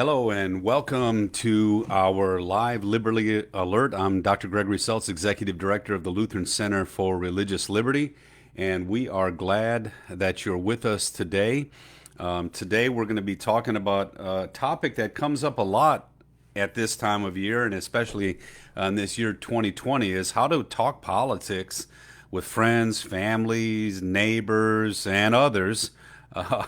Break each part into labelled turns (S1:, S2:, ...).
S1: Hello and welcome to our live Liberty Alert. I'm Dr. Gregory Seltz, Executive Director of the Lutheran Center for Religious Liberty, and we are glad that you're with us today. Today we're going to be talking about a topic that comes up a lot at this time of year, and especially in this year 2020, is how to talk politics with friends, families, neighbors, and others. Uh,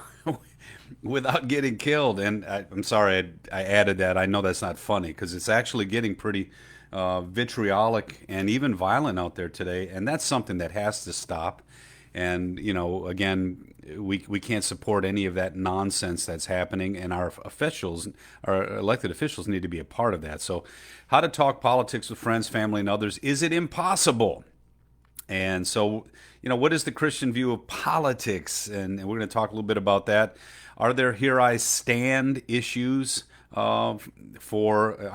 S1: Without getting killed. And I'm sorry I added that. I know that's not funny because it's actually getting pretty vitriolic and even violent out there today. And that's something that has to stop. And, again, we can't support any of that nonsense that's happening. And our officials, our elected officials, need to be a part of that. So, how to talk politics with friends, family, and others. Is it impossible? And so, what is the Christian view of politics? And we're going to talk a little bit about that. Are there here I stand issues I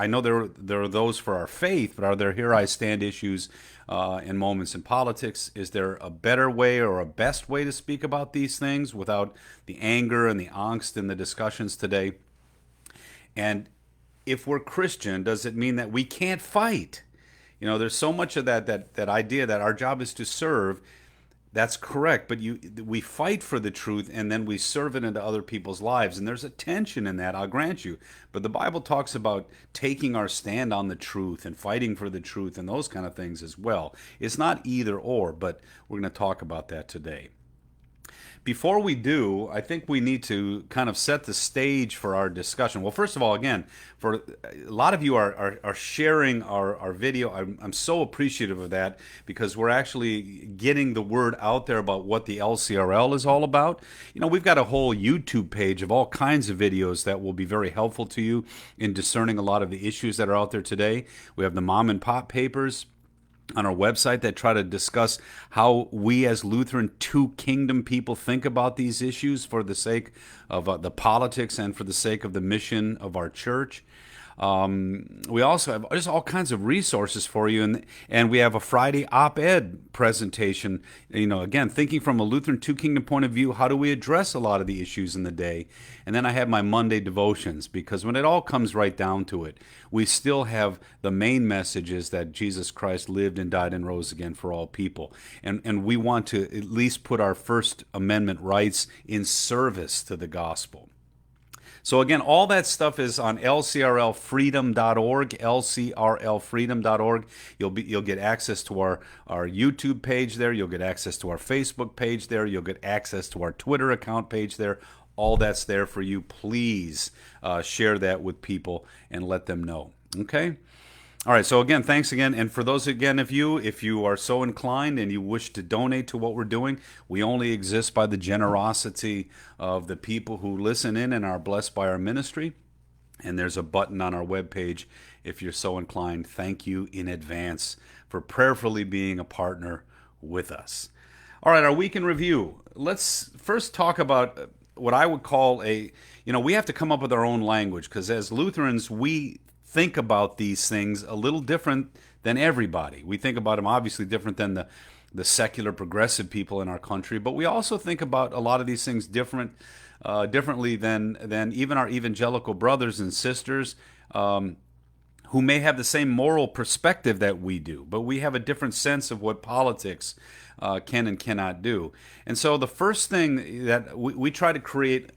S1: know there are those for our faith, but are there here I stand issues in moments in politics? Is there a better way or a best way to speak about these things without the anger and the angst in the discussions today? And if we're Christian, does it mean that we can't fight? There's so much of that idea that our job is to serve. That's correct, but we fight for the truth and then we serve it into other people's lives. And there's a tension in that, I'll grant you. But the Bible talks about taking our stand on the truth and fighting for the truth and those kind of things as well. It's not either or, but we're going to talk about that today. Before we do, I think we need to kind of set the stage for our discussion. Well, first of all, again, for a lot of you are sharing our video. I'm so appreciative of that because we're actually getting the word out there about what the LCRL is all about. We've got a whole YouTube page of all kinds of videos that will be very helpful to you in discerning a lot of the issues that are out there today. We have the mom and pop papers on our website that try to discuss how we as Lutheran two kingdom people think about these issues for the sake of the politics and for the sake of the mission of our church. We also have just all kinds of resources for you, and we have a Friday op-ed presentation. Again, thinking from a Lutheran Two Kingdom point of view, how do we address a lot of the issues in the day? And then I have my Monday devotions, because when it all comes right down to it, we still have the main messages that Jesus Christ lived and died and rose again for all people, and we want to at least put our First Amendment rights in service to the gospel. So again, all that stuff is on lcrlfreedom.org, lcrlfreedom.org. You'll get access to our YouTube page there. You'll get access to our Facebook page there. You'll get access to our Twitter account page there. All that's there for you. Please share that with people and let them know. Okay? All right, so again, thanks again. And for those, again, if you are so inclined and you wish to donate to what we're doing, we only exist by the generosity of the people who listen in and are blessed by our ministry. And there's a button on our webpage if you're so inclined. Thank you in advance for prayerfully being a partner with us. All right, our week in review. Let's first talk about what I would call we have to come up with our own language, because as Lutherans, we think about these things a little different than everybody. We think about them obviously different than the secular progressive people in our country, but we also think about a lot of these things differently than even our evangelical brothers and sisters who may have the same moral perspective that we do, but we have a different sense of what politics can and cannot do. And so the first thing that we try to create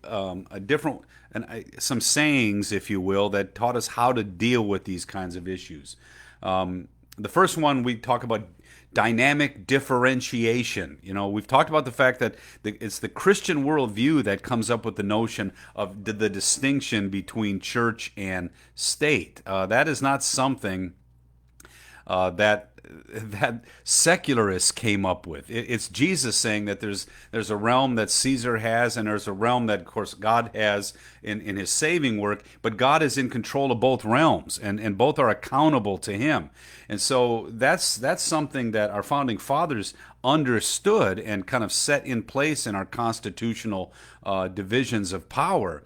S1: some sayings, if you will, that taught us how to deal with these kinds of issues. The first one, we talk about dynamic differentiation. We've talked about the fact that it's the Christian worldview that comes up with the notion of the distinction between church and state. That is not something that secularists came up with. It's Jesus saying that there's a realm that Caesar has, and there's a realm that, of course, God has in his saving work, but God is in control of both realms, and both are accountable to him. And so that's something that our founding fathers understood and kind of set in place in our constitutional divisions of power.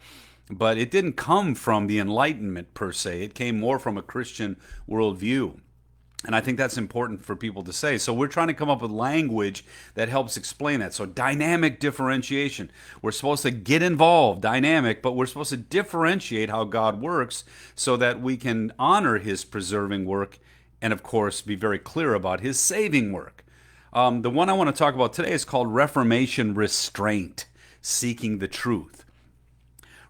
S1: But it didn't come from the Enlightenment per se. It came more from a Christian worldview. And I think that's important for people to say. So we're trying to come up with language that helps explain that. So dynamic differentiation. We're supposed to get involved, dynamic, but we're supposed to differentiate how God works so that we can honor his preserving work and, of course, be very clear about his saving work. The one I want to talk about today is called Reformation Restraint, Seeking the Truth.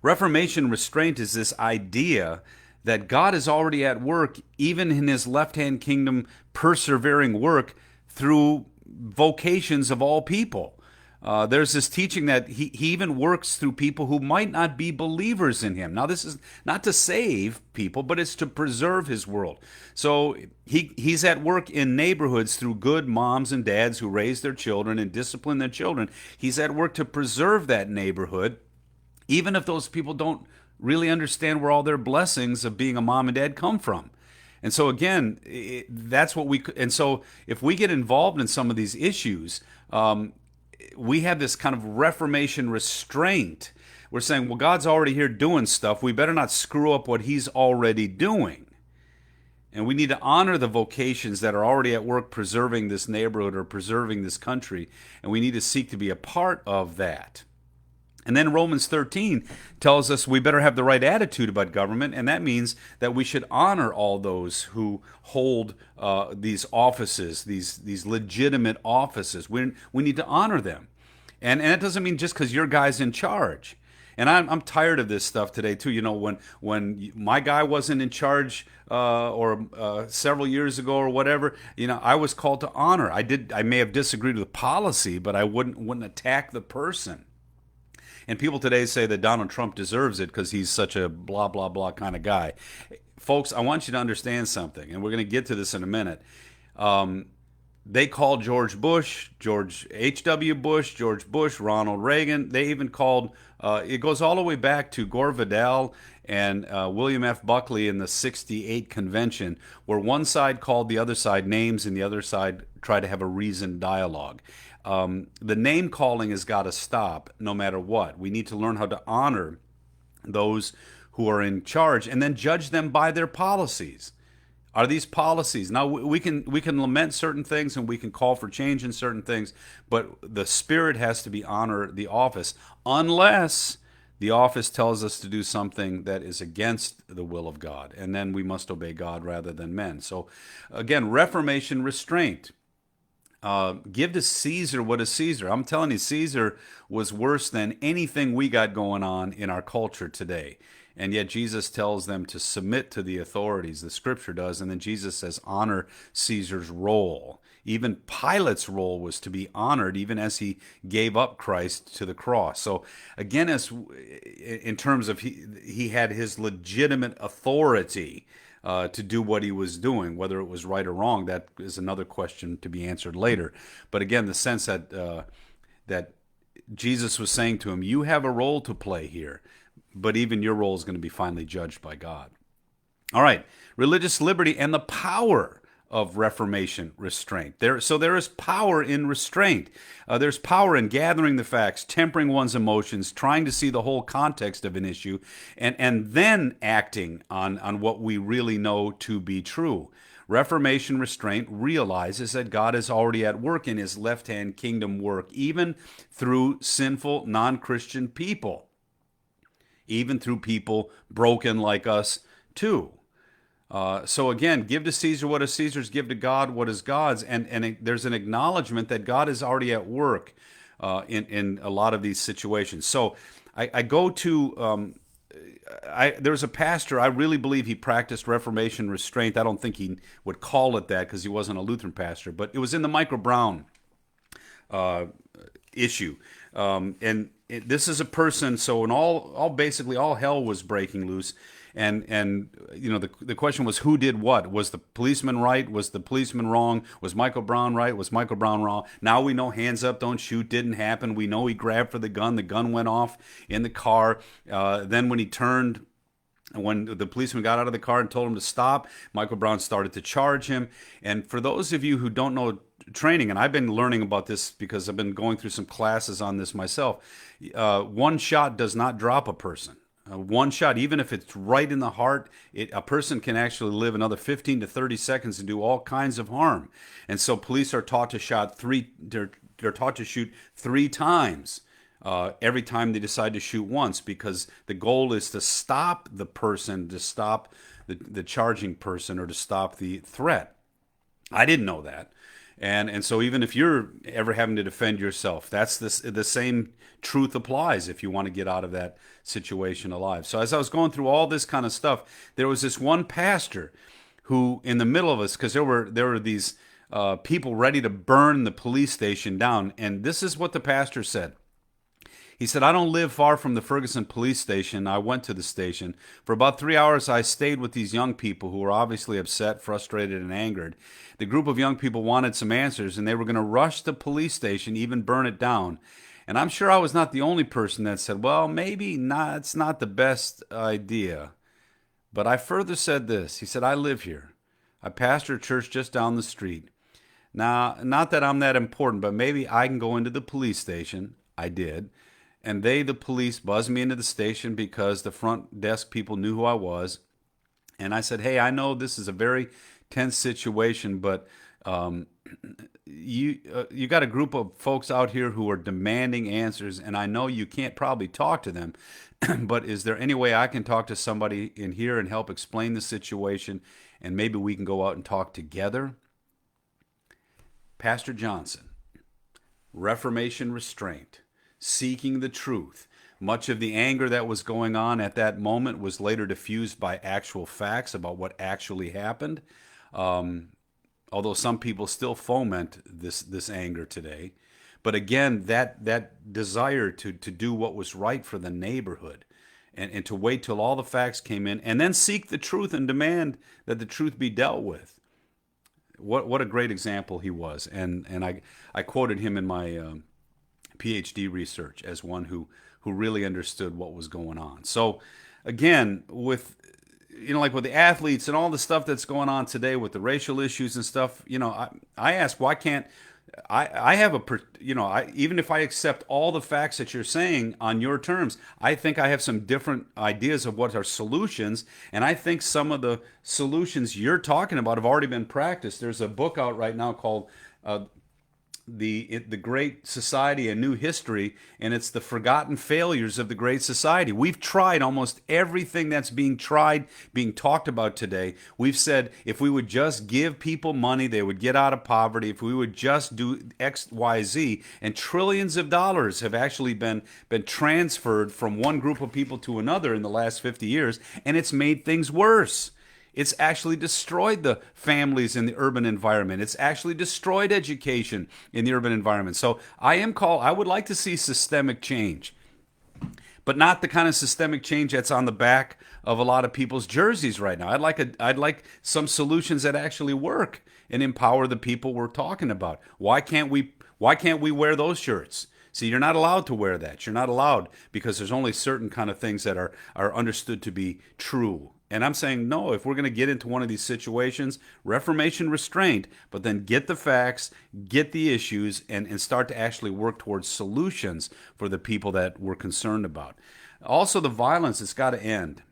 S1: Reformation restraint is this idea that God is already at work, even in his left-hand kingdom, persevering work through vocations of all people. There's this teaching that he even works through people who might not be believers in him. Now, this is not to save people, but it's to preserve his world. So he's at work in neighborhoods through good moms and dads who raise their children and discipline their children. He's at work to preserve that neighborhood, even if those people don't really understand where all their blessings of being a mom and dad come from. And so again, that's what and so if we get involved in some of these issues, we have this kind of reformation restraint. We're saying, well, God's already here doing stuff. We better not screw up what he's already doing. And we need to honor the vocations that are already at work preserving this neighborhood or preserving this country. And we need to seek to be a part of that. And then Romans 13 tells us we better have the right attitude about government, and that means that we should honor all those who hold these offices, these legitimate offices. We need to honor them. And that doesn't mean just because your guy's in charge. And I'm tired of this stuff today, too. You know, when my guy wasn't in charge or several years ago or whatever, you know, I was called to honor. I may have disagreed with the policy, but I wouldn't attack the person. And people today say that Donald Trump deserves it because he's such a blah, blah, blah kind of guy. Folks, I want you to understand something, and we're going to get to this in a minute. They called George Bush, George H.W. Bush, George Bush, Ronald Reagan. They even called, it goes all the way back to Gore Vidal and William F. Buckley in the '68 convention, where one side called the other side names and the other side tried to have a reasoned dialogue. The name calling has got to stop no matter what. We need to learn how to honor those who are in charge and then judge them by their policies. Are these policies? Now, we can lament certain things and we can call for change in certain things, but the spirit has to be honor the office unless the office tells us to do something that is against the will of God, and then we must obey God rather than men. So again, reformation restraint. Give to Caesar what is Caesar. I'm telling you, Caesar was worse than anything we got going on in our culture today. And yet Jesus tells them to submit to the authorities. The scripture does. And then Jesus says, honor Caesar's role. Even Pilate's role was to be honored, even as he gave up Christ to the cross. So again, as in terms of he had his legitimate authority to do what he was doing. Whether it was right or wrong, that is another question to be answered later. But again, the sense that that Jesus was saying to him, you have a role to play here, but even your role is going to be finally judged by God. All right, religious liberty and the power of reformation restraint. There is power in restraint. There's power in gathering the facts, tempering one's emotions, trying to see the whole context of an issue, and then acting on what we really know to be true. Reformation restraint realizes that God is already at work in his left-hand kingdom work, even through sinful, non-Christian people, even through people broken like us too. So again, give to Caesar what is Caesar's, give to God what is God's, and there's an acknowledgement that God is already at work in a lot of these situations. So I go to, there's a pastor, I really believe he practiced Reformation restraint. I don't think he would call it that because he wasn't a Lutheran pastor, but it was in the Michael Brown issue. This is a person, so when basically all hell was breaking loose, and you know, the question was, who did what? Was the policeman right? Was the policeman wrong? Was Michael Brown right? Was Michael Brown wrong? Now we know hands up, don't shoot didn't happen. We know he grabbed for the gun went off in the car. Then when he turned, when the policeman got out of the car and told him to stop, Michael Brown started to charge him. And for those of you who don't know training, and I've been learning about this because I've been going through some classes on this myself, one shot does not drop a person. One shot, even if it's right in the heart, a person can actually live another 15 to 30 seconds and do all kinds of harm. And so police are taught to they're taught to shoot 3 times every time they decide to shoot once, because the goal is to stop the person, to stop the charging person, or to stop the threat. I didn't know that. And so even if you're ever having to defend yourself, that's the same truth applies if you want to get out of that situation alive. So as I was going through all this kind of stuff, there was this one pastor who, in the middle of us, because there were these people ready to burn the police station down, and this is what the pastor said. He said, I don't live far from the Ferguson police station. I went to the station. For about 3 hours, I stayed with these young people who were obviously upset, frustrated, and angered. The group of young people wanted some answers, and they were going to rush the police station, even burn it down. And I'm sure I was not the only person that said, well, maybe not, it's not the best idea. But I further said this. He said, I live here. I pastor a church just down the street. Now, not that I'm that important, but maybe I can go into the police station. I did. And the police, buzzed me into the station because the front desk people knew who I was. And I said, hey, I know this is a very tense situation, but you got a group of folks out here who are demanding answers, and I know you can't probably talk to them, but is there any way I can talk to somebody in here and help explain the situation, and maybe we can go out and talk together? Pastor Johnson, Reformation restraint, seeking the truth. Much of the anger that was going on at that moment was later diffused by actual facts about what actually happened. Although some people still foment this anger today. But again, that desire to do what was right for the neighborhood, and to wait till all the facts came in, and then seek the truth and demand that the truth be dealt with. What a great example he was. And I quoted him in my PhD research as one who really understood what was going on. So again, with like with the athletes and all the stuff that's going on today with the racial issues and stuff, I ask, why can't I have even if I accept all the facts that you're saying on your terms, I think I have some different ideas of what are solutions, and I think some of the solutions you're talking about have already been practiced. There's a book out right now called the Great Society and New History, and it's the forgotten failures of the Great Society. We've tried almost everything that's being talked about today. We've said if we would just give people money, they would get out of poverty. If we would just do X, Y, Z, and trillions of dollars have actually been transferred from one group of people to another in the last 50 years, and it's made things worse. It's actually destroyed the families in the urban environment. It's actually destroyed education in the urban environment. So I would like to see systemic change, but not the kind of systemic change that's on the back of a lot of people's jerseys right now. I'd like some solutions that actually work and empower the people we're talking about. Why can't we wear those shirts? See, you're not allowed to wear that. You're not allowed because there's only certain kind of things that are understood to be true. And I'm saying, no, if we're going to get into one of these situations, Reformation restraint, but then get the facts, get the issues, and start to actually work towards solutions for the people that we're concerned about. Also, the violence has got to end.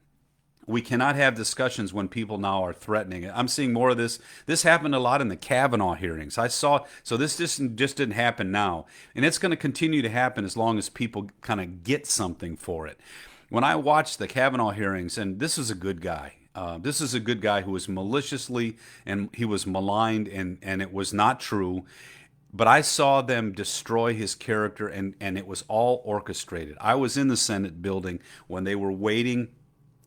S1: We cannot have discussions when people now are threatening. I'm seeing more of this. This happened a lot in the Kavanaugh hearings. So this just didn't happen now. And it's going to continue to happen as long as people kind of get something for it. When I watched the Kavanaugh hearings, and this is a good guy. This is a good guy who was maliciously, and he was maligned, and it was not true. But I saw them destroy his character, and it was all orchestrated. I was in the Senate building when they were waiting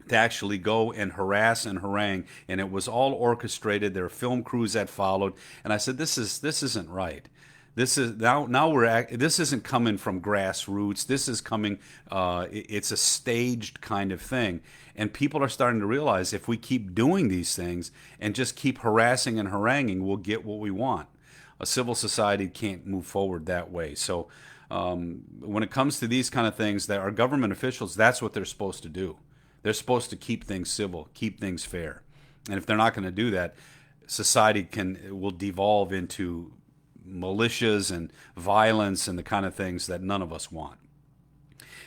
S1: to actually go and harass and harangue, and it was all orchestrated. There were film crews that followed, and I said, "This isn't right. This is this isn't coming from grassroots. This is coming. It's a staged kind of thing, and people are starting to realize if we keep doing these things and just keep harassing and haranguing, we'll get what we want. A civil society can't move forward that way. So." When it comes to these kind of things, that our government officials, that's what they're supposed to do. They're supposed to keep things civil, keep things fair. And if they're not going to do that, society will devolve into militias and violence and the kind of things that none of us want.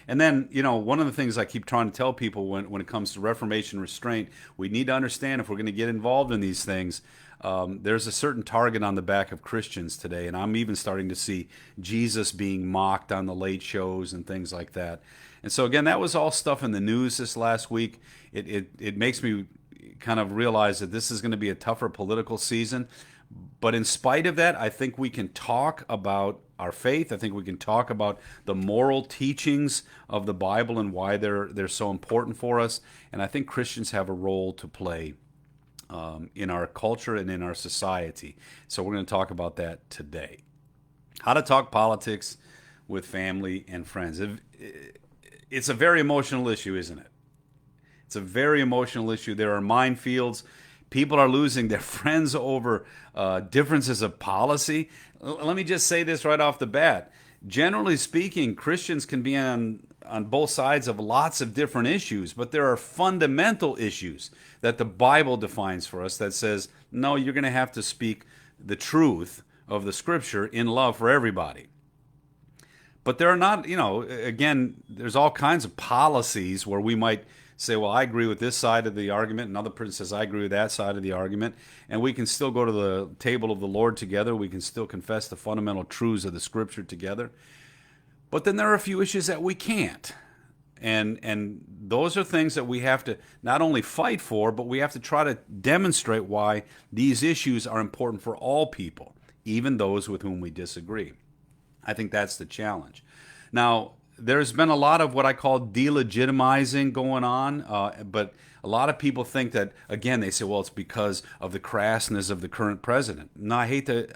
S1: And then, one of the things I keep trying to tell people when it comes to Reformation restraint, we need to understand if we're going to get involved in these things, there's a certain target on the back of Christians today. And I'm even starting to see Jesus being mocked on the late shows and things like that. And so, again, that was all stuff in the news this last week. It makes me kind of realize that this is going to be a tougher political season. But in spite of that, I think we can talk about our faith. I think we can talk about the moral teachings of the Bible and why they're so important for us. And I think Christians have a role to play in our culture and in our society. So we're going to talk about that today. How to talk politics with family and friends. It's a very emotional issue, isn't it? It's a very emotional issue. There are minefields. People are losing their friends over differences of policy. Let me just say this right off the bat. Generally speaking, Christians can be on both sides of lots of different issues, but there are fundamental issues that the Bible defines for us that says, no, you're going to have to speak the truth of the Scripture in love for everybody. But there are not, again, there's all kinds of policies where we might say, well, I agree with this side of the argument. Another person says, I agree with that side of the argument. And we can still go to the table of the Lord together. We can still confess the fundamental truths of the Scripture together. But then there are a few issues that we can't. And those are things that we have to not only fight for, but we have to try to demonstrate why these issues are important for all people, even those with whom we disagree. I think that's the challenge. Now, there's been a lot of what I call delegitimizing going on, but a lot of people think that, again, they say, well, it's because of the crassness of the current president. No, I hate to,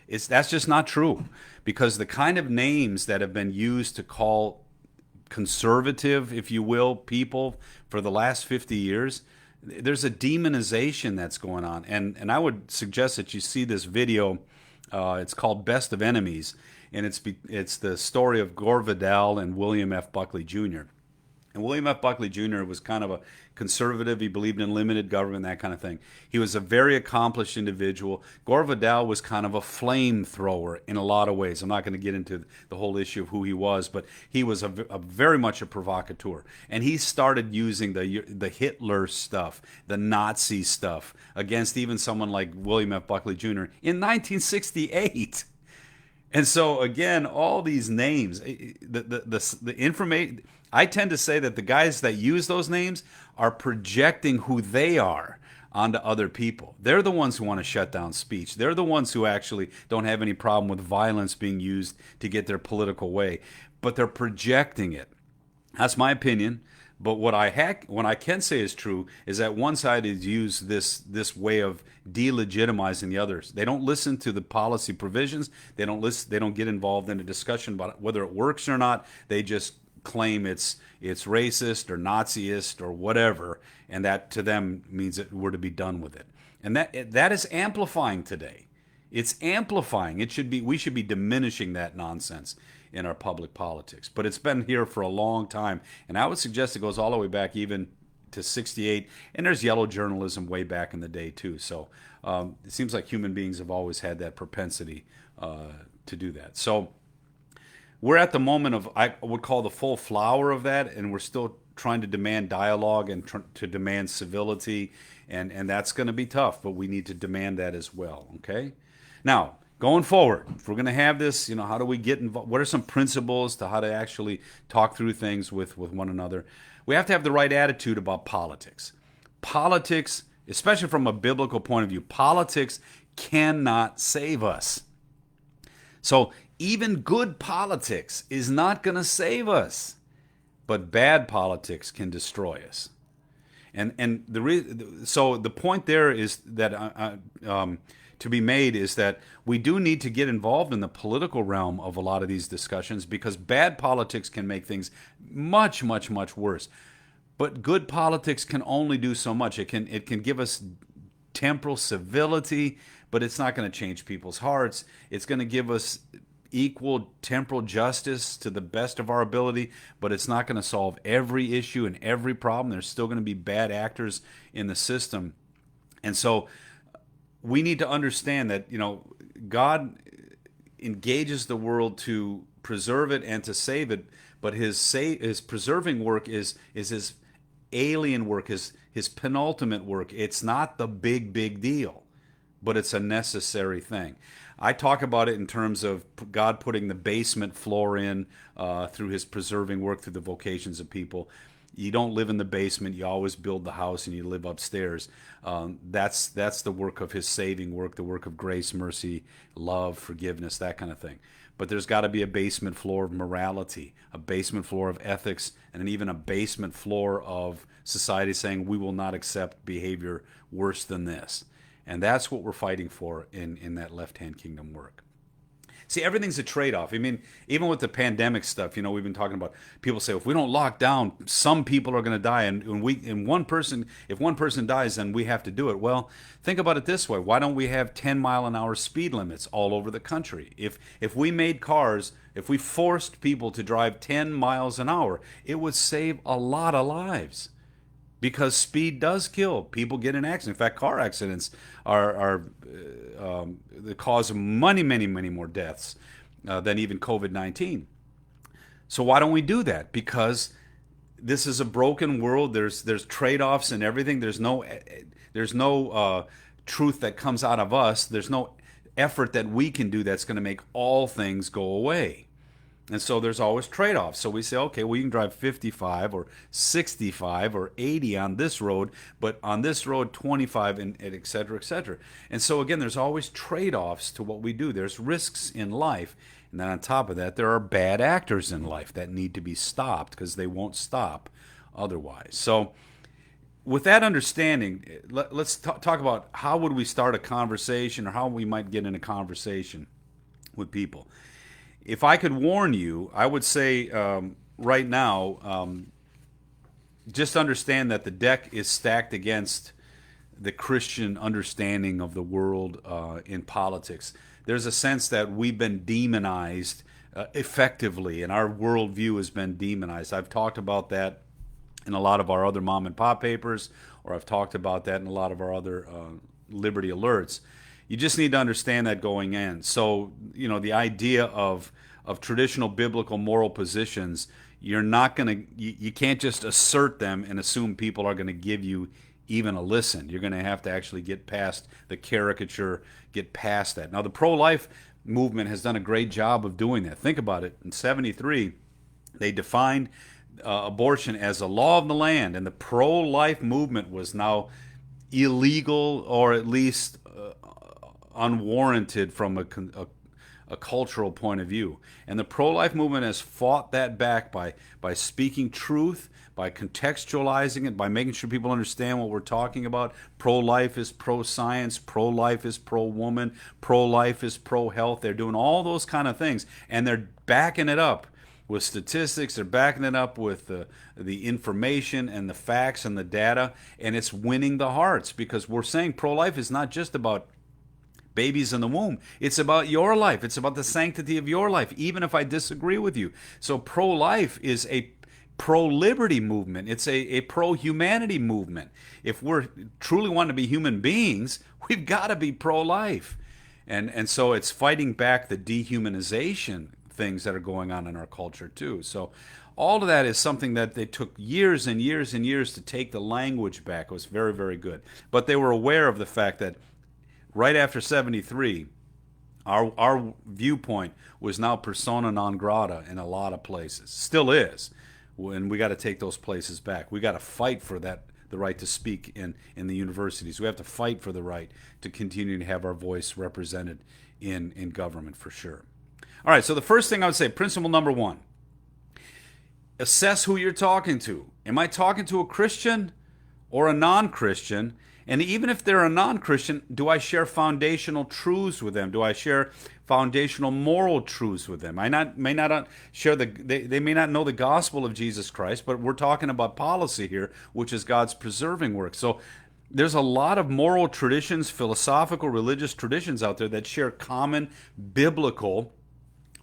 S1: that's just not true, because the kind of names that have been used to call conservative, if you will, people for the last 50 years, there's a demonization that's going on. And I would suggest that you see this video. It's called Best of Enemies. And it's the story of Gore Vidal and William F. Buckley Jr. And William F. Buckley Jr. was kind of a conservative. He believed in limited government, that kind of thing. He was a very accomplished individual. Gore Vidal was kind of a flamethrower in a lot of ways. I'm not going to get into the whole issue of who he was, but he was a very much a provocateur. And he started using the Hitler stuff, the Nazi stuff, against even someone like William F. Buckley Jr. in 1968. And so again, all these names, the information, I tend to say that the guys that use those names are projecting who they are onto other people. They're the ones who want to shut down speech. They're the ones who actually don't have any problem with violence being used to get their political way, but they're projecting it. That's my opinion. But what I can say is true is that one side has used this way of delegitimizing the others. They don't listen to the policy provisions. They don't listen. They don't get involved in a discussion about whether it works or not. They just claim it's racist or Naziist or whatever, and that to them means that we're to be done with it. And that is amplifying today. It's amplifying. We should be diminishing that nonsense in our public politics. But it's been here for a long time, and I would suggest it goes all the way back even to 68, and there's yellow journalism way back in the day too. So it seems like human beings have always had that propensity to do that. So we're at the moment of, I would call the full flower of that, and we're still trying to demand dialogue and to demand civility, and that's going to be tough, but we need to demand that as well, okay? Now, going forward, if we're going to have this, how do we get involved? What are some principles to how to actually talk through things with one another? We have to have the right attitude about politics. Politics, especially from a biblical point of view, politics cannot save us. So even good politics is not going to save us, but bad politics can destroy us. So the point there is that to be made is that we do need to get involved in the political realm of a lot of these discussions, because bad politics can make things much, much, much worse. But good politics can only do so much. It can give us temporal civility, but it's not going to change people's hearts. It's going to give us equal temporal justice to the best of our ability, but it's not going to solve every issue and every problem. There's still going to be bad actors in the system. And so we need to understand that, God engages the world to preserve it and to save it, but his preserving work is his alien work, his penultimate work. It's not the big deal, but it's a necessary thing. I talk about it in terms of God putting the basement floor in through his preserving work through the vocations of people. You don't live in the basement. You always build the house and you live upstairs. That's the work of his saving work, the work of grace, mercy, love, forgiveness, that kind of thing. But there's got to be a basement floor of morality, a basement floor of ethics, and even a basement floor of society saying we will not accept behavior worse than this. And that's what we're fighting for in that left-hand kingdom work. See, everything's a trade-off. I mean, even with the pandemic stuff, we've been talking about, people say, if we don't lock down, some people are going to die. And if one person dies, then we have to do it. Well, think about it this way. Why don't we have 10-mile-an-hour speed limits all over the country? If we made cars, if we forced people to drive 10 miles an hour, it would save a lot of lives. Because speed does kill. People get in accidents. In fact, car accidents are the cause of many more deaths than even COVID-19. So why don't we do that? Because this is a broken world. There's trade-offs and everything. There's no truth that comes out of us. There's no effort that we can do that's going to make all things go away. And so there's always trade-offs. So we say, okay, well, you can drive 55 or 65 or 80 on this road, but on this road, 25, and et cetera, et cetera. And so, again, there's always trade-offs to what we do. There's risks in life. And then on top of that, there are bad actors in life that need to be stopped because they won't stop otherwise. So with that understanding, let's talk about how would we start a conversation, or how we might get in a conversation with people. If I could warn you, I would say right now, just understand that the deck is stacked against the Christian understanding of the world in politics. There's a sense that we've been demonized effectively, and our worldview has been demonized. I've talked about that in a lot of our other mom and pop papers, or I've talked about that in a lot of our other Liberty Alerts. You just need to understand that going in. So, the idea of traditional biblical moral positions, you can't just assert them and assume people are going to give you even a listen. You're going to have to actually get past the caricature, get past that. Now, the pro-life movement has done a great job of doing that. Think about it. In 73, they defined abortion as a law of the land, and the pro-life movement was now illegal, or at least unwarranted from a cultural point of view. And the pro-life movement has fought that back by speaking truth, by contextualizing it, by making sure people understand what we're talking about. Pro-life is pro-science, pro-life is pro-woman, pro-life is pro-health. They're doing all those kind of things, and they're backing it up with statistics. They're backing it up with the information and the facts and the data, and it's winning the hearts, because we're saying pro-life is not just about babies in the womb. It's about your life. It's about the sanctity of your life, even if I disagree with you. So pro-life is a pro-liberty movement. It's a pro-humanity movement. If we're truly want to be human beings, we've got to be pro-life. And so it's fighting back the dehumanization things that are going on in our culture too. So all of that is something that they took years and years and years to take the language back. It was very, very good. But they were aware of the fact that right after 73, our viewpoint was now persona non grata in a lot of places. Still is. And we got to take those places back. We got to fight for that, the right to speak in the universities. We have to fight for the right to continue to have our voice represented in government, for sure. All right, so the first thing I would say, principle number one, assess who you're talking to. Am I talking to a Christian or a non-Christian? And even if they're a non-Christian, do I share foundational truths with them? Do I share foundational moral truths with them? They may not know the gospel of Jesus Christ, but we're talking about policy here, which is God's preserving work. So there's a lot of moral traditions, philosophical, religious traditions out there that share common biblical,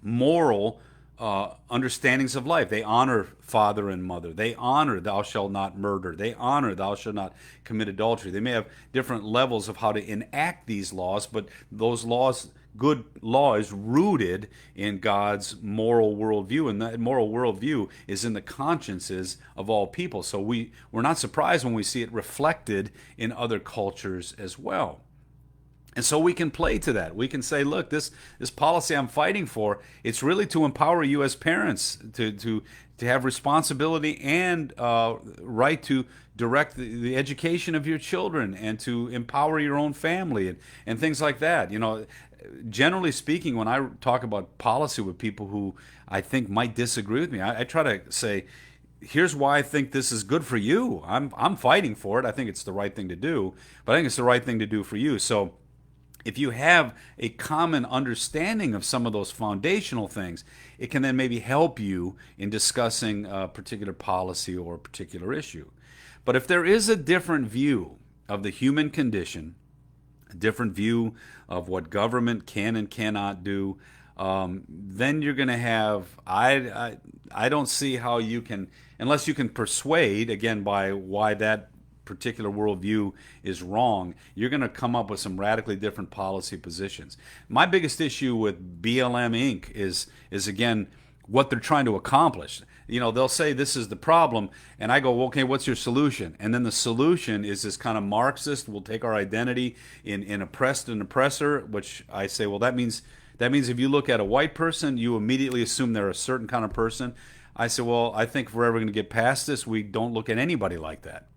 S1: moral understandings of life. They honor father and mother. They honor thou shalt not murder. They honor thou shalt not commit adultery. They may have different levels of how to enact these laws, but those laws good law is rooted in God's moral worldview, and that moral worldview is in the consciences of all people. So we're not surprised when we see it reflected in other cultures as well. And so we can play to that. We can say, look, this policy I'm fighting for, it's really to empower you as parents to have responsibility and right to direct the education of your children and to empower your own family and things like that. You know, generally speaking, when I talk about policy with people who I think might disagree with me, I try to say, here's why I think this is good for you. I'm fighting for it. I think it's the right thing to do, but I think it's the right thing to do for you. So if you have a common understanding of some of those foundational things, it can then maybe help you in discussing a particular policy or a particular issue. But if there is a different view of the human condition, a different view of what government can and cannot do, then you're going to have, I don't see how you can, unless you can persuade, again, by why that particular worldview is wrong, you're going to come up with some radically different policy positions. My biggest issue with BLM Inc. is again what they're trying to accomplish. You know, they'll say this is the problem, and I go, well, okay, what's your solution? And then the solution is this kind of Marxist, we'll take our identity in oppressed and oppressor, which I say, well, that means if you look at a white person, you immediately assume they're a certain kind of person. I say, well, I think if we're ever going to get past this, we don't look at anybody like that.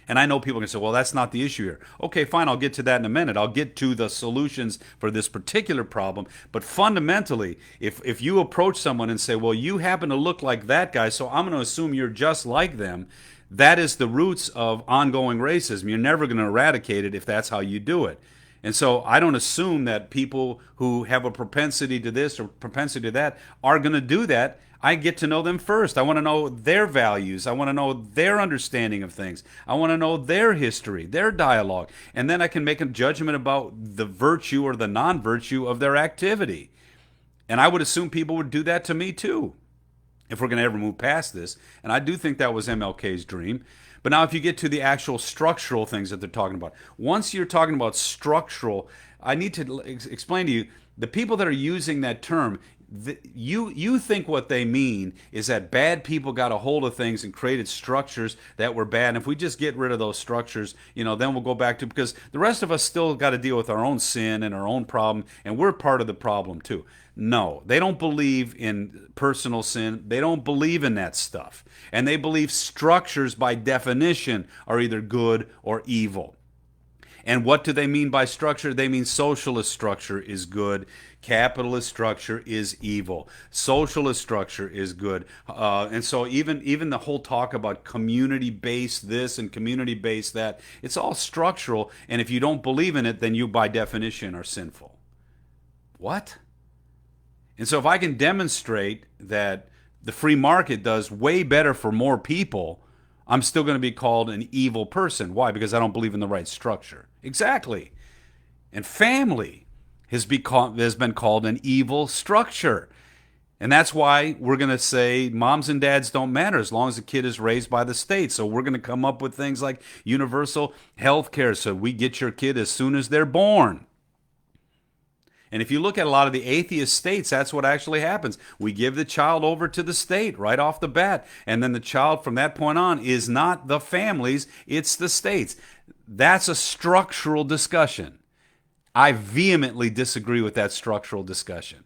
S1: And I know people can say, well, that's not the issue here. Okay, fine, I'll get to that in a minute. I'll get to the solutions for this particular problem. But fundamentally, if you approach someone and say, well, you happen to look like that guy, so I'm going to assume you're just like them, that is the roots of ongoing racism. You're never going to eradicate it if that's how you do it. And so I don't assume that people who have a propensity to this or propensity to that are going to do that. I get to know them first. I want to know their values. I want to know their understanding of things. I want to know their history, their dialogue. And then I can make a judgment about the virtue or the non-virtue of their activity. And I would assume people would do that to me too, if we're going to ever move past this. And I do think that was MLK's dream. But now if you get to the actual structural things that they're talking about, once you're talking about structural, I need to explain to you, the people that are using that term, you think what they mean is that bad people got a hold of things and created structures that were bad. And if we just get rid of those structures, you know, then we'll go back to, because the rest of us still got to deal with our own sin and our own problem, and we're part of the problem too. No, they don't believe in personal sin. They don't believe in that stuff. And they believe structures by definition are either good or evil. And what do they mean by structure? They mean socialist structure is good. Capitalist structure is evil. Socialist structure is good. And so even the whole talk about community-based this and community-based that, it's all structural. And if you don't believe in it, then you by definition are sinful. What? And so if I can demonstrate that the free market does way better for more people, I'm still going to be called an evil person. Why? Because I don't believe in the right structure. Exactly. And family has been called an evil structure. And that's why we're going to say moms and dads don't matter as long as the kid is raised by the state. So we're going to come up with things like universal health care, so we get your kid as soon as they're born. And if you look at a lot of the atheist states, that's what actually happens. We give the child over to the state right off the bat. And then the child from that point on is not the families, it's the states. That's a structural discussion. I vehemently disagree with that structural discussion.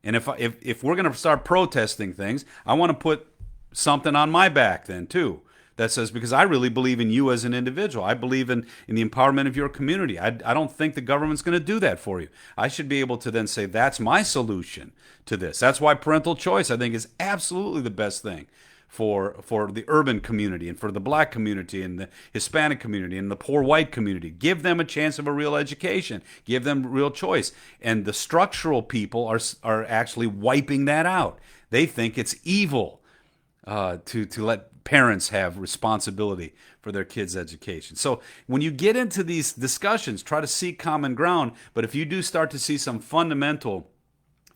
S1: And if we're going to start protesting things, I want to put something on my back then too. That says, because I really believe in you as an individual. I believe in the empowerment of your community. I don't think the government's going to do that for you. I should be able to then say, that's my solution to this. That's why parental choice, I think, is absolutely the best thing for the urban community and for the black community and the Hispanic community and the poor white community. Give them a chance of a real education. Give them real choice. And the structural people are actually wiping that out. They think it's evil to let parents have responsibility for their kids' education. So when you get into these discussions, try to seek common ground. But if you do start to see some fundamental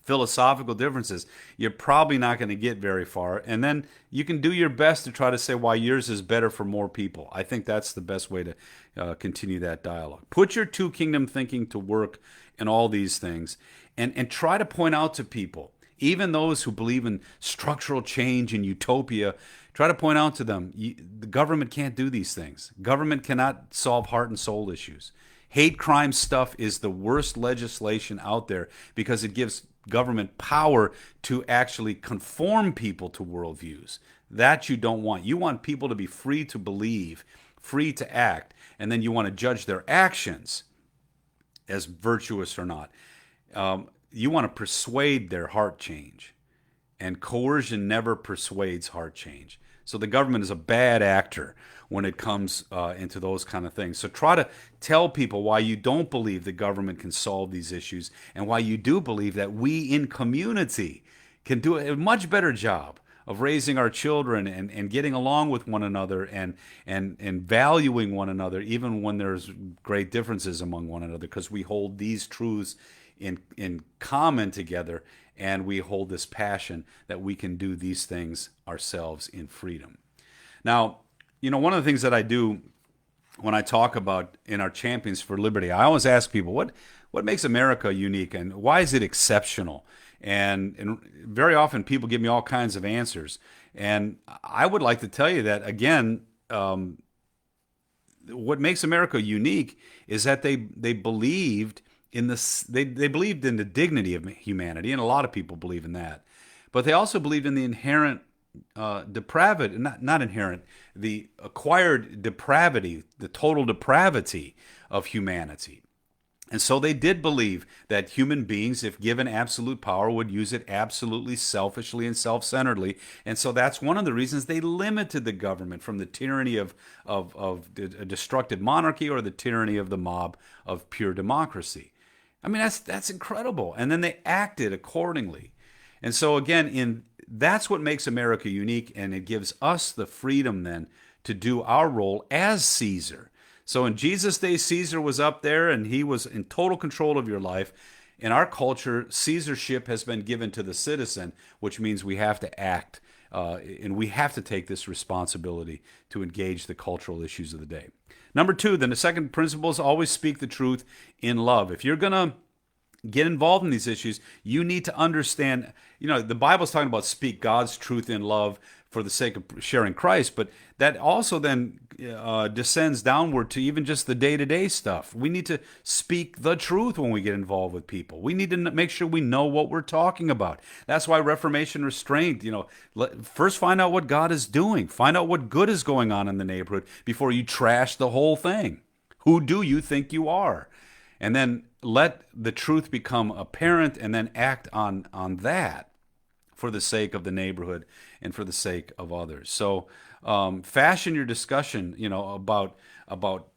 S1: philosophical differences, you're probably not going to get very far. And then you can do your best to try to say why yours is better for more people. I think that's the best way to continue that dialogue. Put your two kingdom thinking to work in all these things, and try to point out to people, even those who believe in structural change and utopia, try to point out to them, the government can't do these things. Government cannot solve heart and soul issues. Hate crime stuff is the worst legislation out there because it gives government power to actually conform people to worldviews. That you don't want. You want people to be free to believe, free to act, and then you want to judge their actions as virtuous or not. You want to persuade their heart change, and coercion never persuades heart change. So the government is a bad actor when it comes into those kind of things. So try to tell people why you don't believe the government can solve these issues, and why you do believe that we in community can do a much better job of raising our children and getting along with one another and valuing one another, even when there's great differences among one another, because we hold these truths in common together, and we hold this passion that we can do these things ourselves in freedom. Now, one of the things that I do when I talk about in our Champions for Liberty, I always ask people, what makes America unique, and why is it exceptional? And very often people give me all kinds of answers. And I would like to tell you that, again, what makes America unique is that they believed in this. They believed in the dignity of humanity, and a lot of people believe in that. But they also believed in the inherent depravity, not inherent, the acquired depravity, the total depravity of humanity. And so they did believe that human beings, if given absolute power, would use it absolutely selfishly and self-centeredly. And so that's one of the reasons they limited the government from the tyranny of a destructive monarchy or the tyranny of the mob of pure democracy. I mean, that's incredible. And then they acted accordingly. And so again, that's what makes America unique, and it gives us the freedom then to do our role as Caesar. So in Jesus' day, Caesar was up there and he was in total control of your life. In our culture, Caesarship has been given to the citizen, which means we have to act and we have to take this responsibility to engage the cultural issues of the day. Number two, then the second principle is always speak the truth in love. If you're going to get involved in these issues, you need to understand, the Bible's talking about speak God's truth in love for the sake of sharing Christ, but that also then descends downward to even just the day-to-day stuff. We need to speak the truth when we get involved with people. We need to make sure we know what we're talking about. That's why Reformation restraint, first find out what God is doing. Find out what good is going on in the neighborhood before you trash the whole thing. Who do you think you are? And then let the truth become apparent, and then act on that for the sake of the neighborhood and for the sake of others. So fashion your discussion, about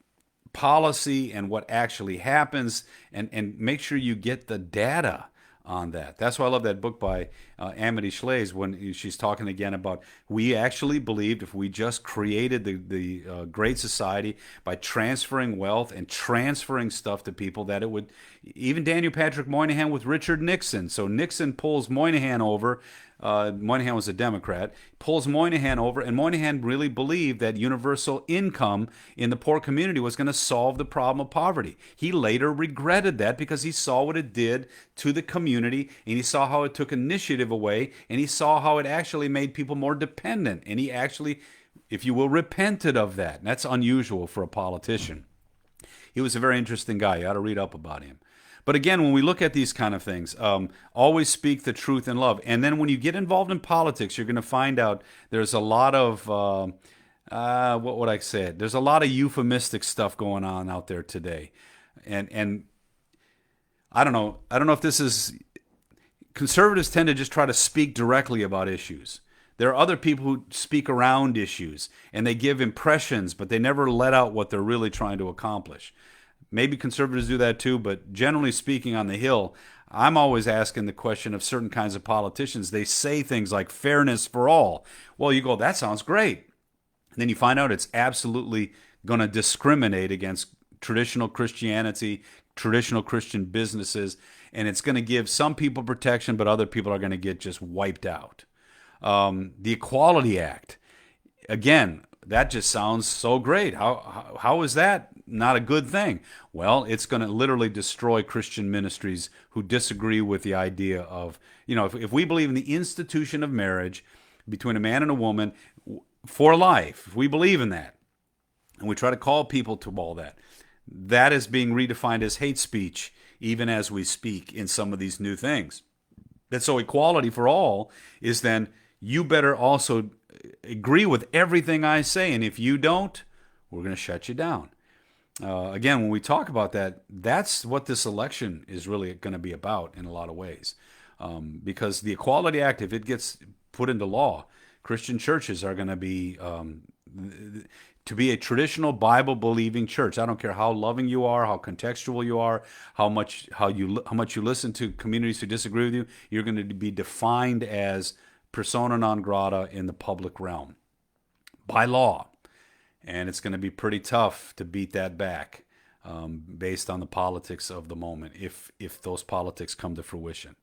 S1: policy and what actually happens, and make sure you get the data on that. That's why I love that book by amidst when she's talking again about, we actually believed if we just created the great society by transferring wealth and transferring stuff to people, that it would, even Daniel Patrick Moynihan with Richard Nixon. So Nixon pulls Moynihan over. Moynihan was a Democrat, pulls Moynihan over, and Moynihan really believed that universal income in the poor community was going to solve the problem of poverty. He later regretted that because he saw what it did to the community, and he saw how it took initiative away, and he saw how it actually made people more dependent, and he actually, if you will, repented of that. And that's unusual for a politician. He was a very interesting guy. You ought to read up about him. But again, when we look at these kind of things, always speak the truth in love. And then when you get involved in politics, you're going to find out there's a lot of, what would I say? There's a lot of euphemistic stuff going on out there today. And I don't know if this is, conservatives tend to just try to speak directly about issues. There are other people who speak around issues, and they give impressions, but they never let out what they're really trying to accomplish. Maybe conservatives do that too, but generally speaking on the Hill, I'm always asking the question of certain kinds of politicians. They say things like fairness for all. Well, you go, that sounds great. And then you find out it's absolutely going to discriminate against traditional Christianity, traditional Christian businesses, and it's going to give some people protection, but other people are going to get just wiped out. The Equality Act, again, that just sounds so great. How is that not a good thing? Well, it's going to literally destroy Christian ministries who disagree with the idea of, if we believe in the institution of marriage between a man and a woman for life, if we believe in that, and we try to call people to all that, that is being redefined as hate speech, even as we speak in some of these new things. And so equality for all is then you better also agree with everything I say, and if you don't, we're going to shut you down. Again, when we talk about that, that's what this election is really going to be about in a lot of ways. Because the Equality Act, if it gets put into law, Christian churches are going to be to be a traditional Bible-believing church. I don't care how loving you are, how contextual you are, how much you listen to communities who disagree with you. You're going to be defined as persona non grata in the public realm by law, and it's going to be pretty tough to beat that back based on the politics of the moment, if those politics come to fruition.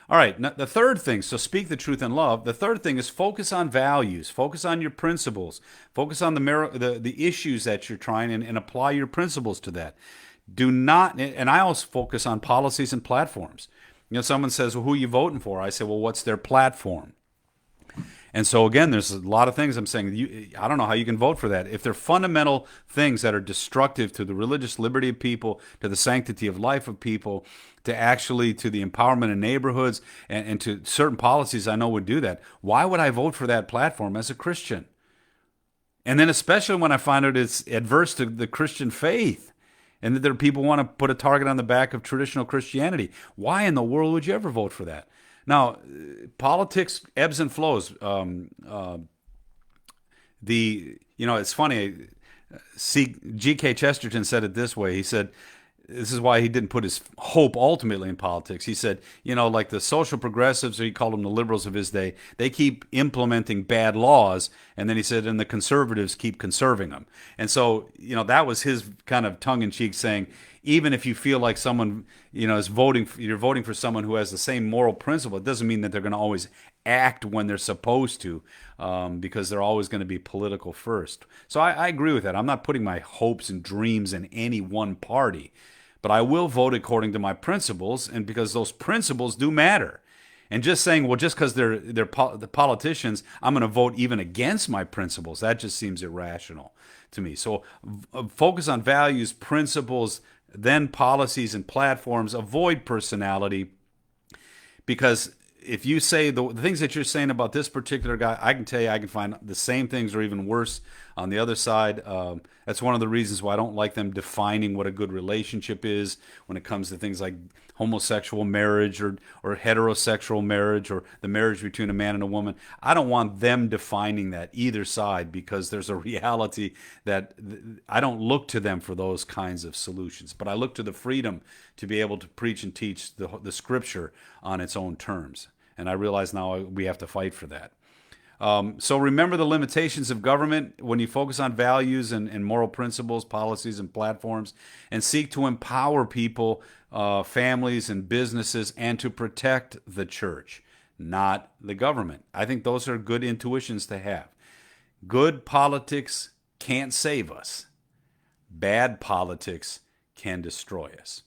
S1: All right, now the third thing, so speak the truth in love. The third thing is focus on values, focus on your principles, focus on the issues that you're trying and apply your principles to that. Do not, and I also focus on policies and platforms. Someone says, well, who are you voting for? I say, well, what's their platform? And so again, there's a lot of things I'm saying, I don't know how you can vote for that. If they're fundamental things that are destructive to the religious liberty of people, to the sanctity of life of people, to the empowerment of neighborhoods, and to certain policies I know would do that, why would I vote for that platform as a Christian? And then especially when I find out it's adverse to the Christian faith, and that there are people who want to put a target on the back of traditional Christianity. Why in the world would you ever vote for that? Now, politics ebbs and flows. It's funny. G.K. Chesterton said it this way. He said, this is why he didn't put his hope ultimately in politics. He said, like the social progressives, or he called them the liberals of his day, they keep implementing bad laws. And then he said, and the conservatives keep conserving them. And so, that was his kind of tongue-in-cheek saying, even if you feel like someone, you're voting for someone who has the same moral principle, it doesn't mean that they're going to always act when they're supposed to, because they're always going to be political first. So I agree with that. I'm not putting my hopes and dreams in any one party, but I will vote according to my principles, and because those principles do matter. And just saying, well, just because they're the politicians, I'm going to vote even against my principles, that just seems irrational to me. So focus on values, principles, then policies and platforms. Avoid personality, because if you say the things that you're saying about this particular guy, I can tell you I can find the same things or even worse on the other side. That's one of the reasons why I don't like them defining what a good relationship is when it comes to things like homosexual marriage or heterosexual marriage or the marriage between a man and a woman. I don't want them defining that either side, because there's a reality that I don't look to them for those kinds of solutions, but I look to the freedom to be able to preach and teach the scripture on its own terms. And I realize now we have to fight for that. So remember the limitations of government when you focus on values and moral principles, policies, and platforms, and seek to empower people, families, and businesses, and to protect the church, not the government. I think those are good intuitions to have. Good politics can't save us. Bad politics can destroy us.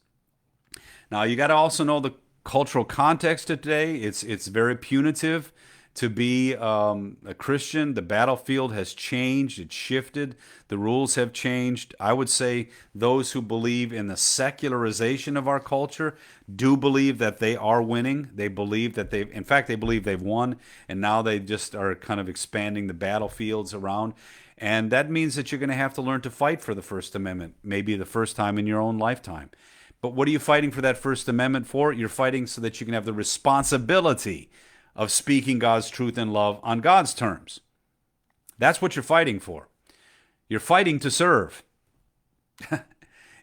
S1: Now, you got to also know the cultural context today. It's very punitive to be a Christian. The battlefield has changed. It's shifted. The rules have changed. I would say those who believe in the secularization of our culture do believe that they are winning. They believe that they believe they've won, and now they just are kind of expanding the battlefields around. And that means that you're going to have to learn to fight for the First Amendment, maybe the first time in your own lifetime. But what are you fighting for that First Amendment for? You're fighting so that you can have the responsibility of speaking God's truth and love on God's terms. That's what you're fighting for. You're fighting to serve.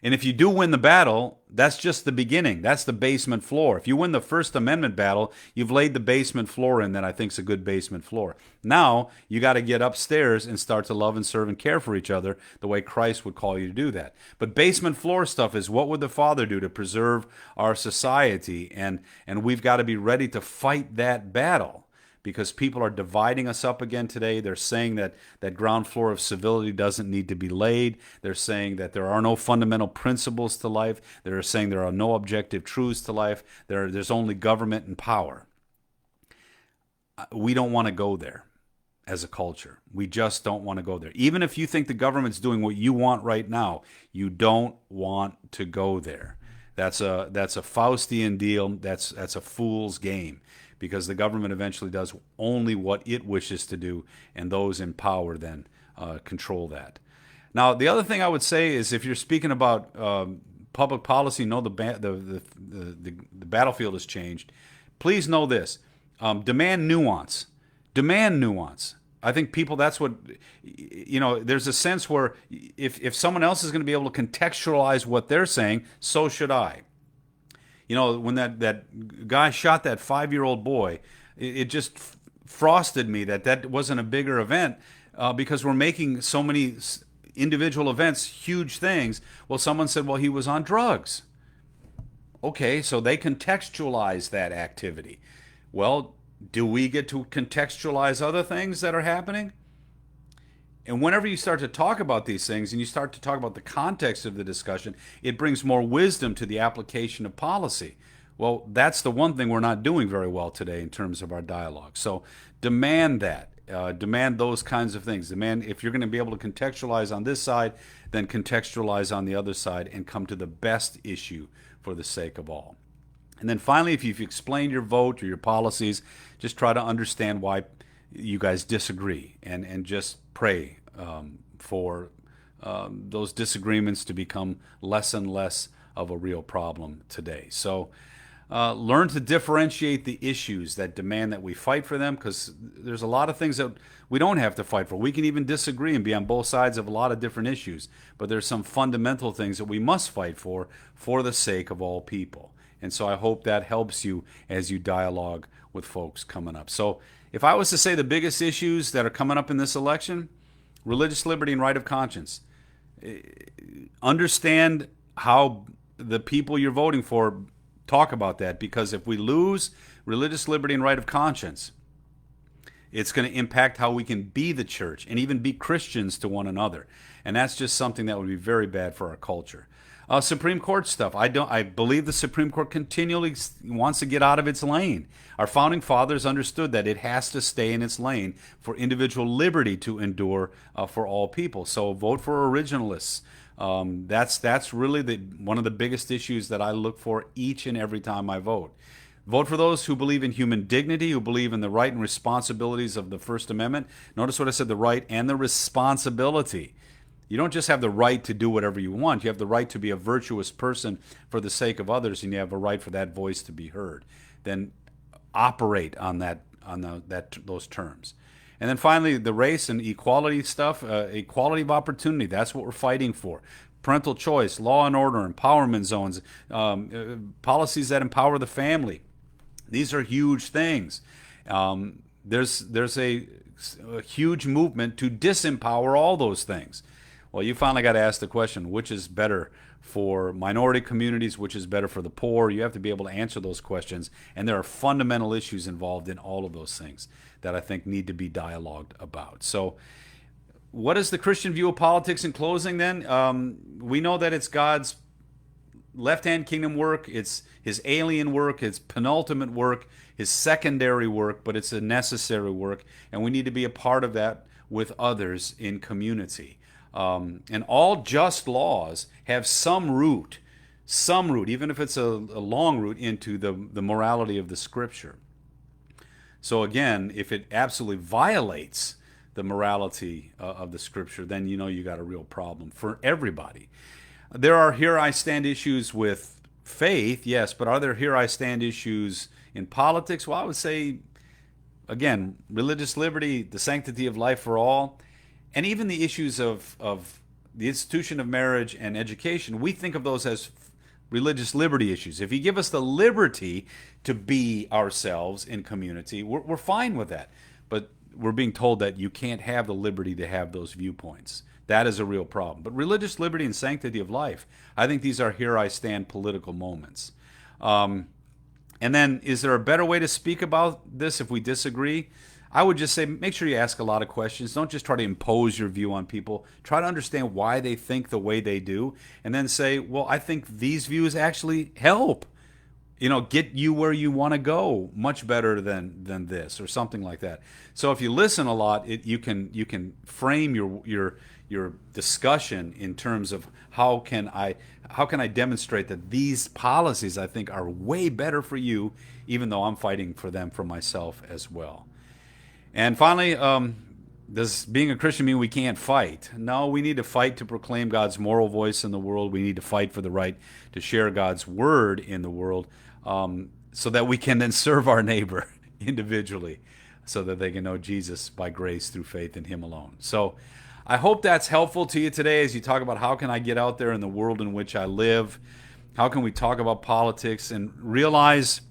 S1: And if you do win the battle, that's just the beginning. That's the basement floor. If you win the First Amendment battle, you've laid the basement floor in that I think is a good basement floor. Now, you got to get upstairs and start to love and serve and care for each other the way Christ would call you to do that. But basement floor stuff is what would the Father do to preserve our society? And we've got to be ready to fight that battle, because people are dividing us up again today. They're saying that that ground floor of civility doesn't need to be laid. They're saying that there are no fundamental principles to life. They're saying there are no objective truths to life. There's only government and power. We don't want to go there as a culture. We just don't want to go there. Even if you think the government's doing what you want right now, you don't want to go there. That's a Faustian deal. That's a fool's game, because the government eventually does only what it wishes to do, and those in power then control that. Now, the other thing I would say is, if you're speaking about public policy, know the battlefield has changed. Please know this: demand nuance. Demand nuance. I think people, that's what, there's a sense where if someone else is going to be able to contextualize what they're saying, so should I. When that guy shot that 5-year-old boy, it just frosted me that wasn't a bigger event, because we're making so many individual events huge things. Well, someone said, well, he was on drugs. Okay, so they contextualize that activity. Well, do we get to contextualize other things that are happening? And whenever you start to talk about these things and you start to talk about the context of the discussion, it brings more wisdom to the application of policy. Well, that's the one thing we're not doing very well today in terms of our dialogue. So demand that. Demand those kinds of things. Demand, if you're going to be able to contextualize on this side, then contextualize on the other side and come to the best issue for the sake of all. And then finally, if you've explained your vote or your policies, just try to understand why you guys disagree, and just pray for those disagreements to become less and less of a real problem today. So learn to differentiate the issues that demand that we fight for them, because there's a lot of things that we don't have to fight for. We can even disagree and be on both sides of a lot of different issues, but there's some fundamental things that we must fight for the sake of all people. And so I hope that helps you as you dialogue with folks coming up. So if I was to say the biggest issues that are coming up in this election: religious liberty and right of conscience. Understand how the people you're voting for talk about that, because if we lose religious liberty and right of conscience, it's going to impact how we can be the church and even be Christians to one another. And that's just something that would be very bad for our culture. Supreme Court stuff. I believe the Supreme Court continually wants to get out of its lane. Our founding fathers understood that it has to stay in its lane for individual liberty to endure for all people. So vote for originalists. That's really one of the biggest issues that I look for each and every time I vote. Vote for those who believe in human dignity, who believe in the right and responsibilities of the First Amendment. Notice what I said: the right and the responsibility. You don't just have the right to do whatever you want. You have the right to be a virtuous person for the sake of others, and you have a right for that voice to be heard. Then operate on those terms. And then finally, the race and equality stuff, equality of opportunity. That's what we're fighting for. Parental choice, law and order, empowerment zones, policies that empower the family. These are huge things. There's a huge movement to disempower all those things. Well, you finally got to ask the question: which is better for minority communities? Which is better for the poor? You have to be able to answer those questions. And there are fundamental issues involved in all of those things that I think need to be dialogued about. So what is the Christian view of politics in closing then? We know that it's God's left-hand kingdom work. It's his alien work, his penultimate work, his secondary work, but it's a necessary work. And we need to be a part of that with others in community. And all just laws have some root, even if it's a long root, into the morality of the Scripture. So again, if it absolutely violates the morality of the Scripture, then you got a real problem for everybody. There are here I stand issues with faith, yes, but are there here I stand issues in politics? Well, I would say, again, religious liberty, the sanctity of life for all, and even the issues of the institution of marriage and education, we think of those as religious liberty issues. If you give us the liberty to be ourselves in community, we're fine with that. But we're being told that you can't have the liberty to have those viewpoints. That is a real problem. But religious liberty and sanctity of life, I think these are here I stand political moments. And then, is there a better way to speak about this if we disagree? I would just say make sure you ask a lot of questions. Don't just try to impose your view on people. Try to understand why they think the way they do, and then say, well, I think these views actually help, get you where you want to go much better than this, or something like that. So if you listen a lot, you can frame your discussion in terms of how can I demonstrate that these policies I think are way better for you, even though I'm fighting for them for myself as well. And finally, does being a Christian mean we can't fight? No, we need to fight to proclaim God's moral voice in the world. We need to fight for the right to share God's word in the world, so that we can then serve our neighbor individually, so that they can know Jesus by grace through faith in him alone. So I hope that's helpful to you today as you talk about how can I get out there in the world in which I live? How can we talk about politics and realize,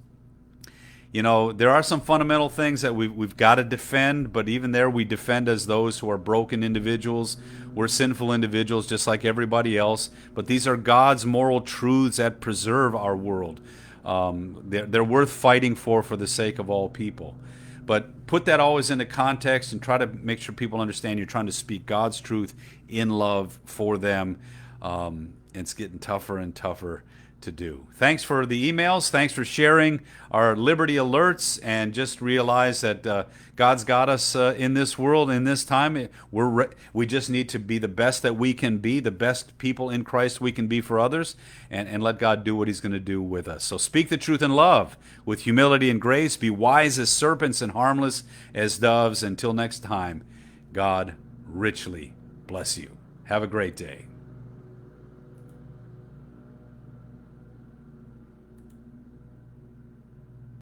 S1: there are some fundamental things that we've got to defend, but even there we defend as those who are broken individuals. We're sinful individuals just like everybody else, but these are God's moral truths that preserve our world. They're worth fighting for the sake of all people. But put that always into context and try to make sure people understand you're trying to speak God's truth in love for them. It's getting tougher and tougher to do. Thanks for the emails. Thanks for sharing our Liberty Alerts, and just realize that God's got us in this world, in this time. We just need to be the best that we can be, the best people in Christ we can be for others, and let God do what he's going to do with us. So speak the truth in love with humility and grace. Be wise as serpents and harmless as doves. Until next time, God richly bless you. Have a great day.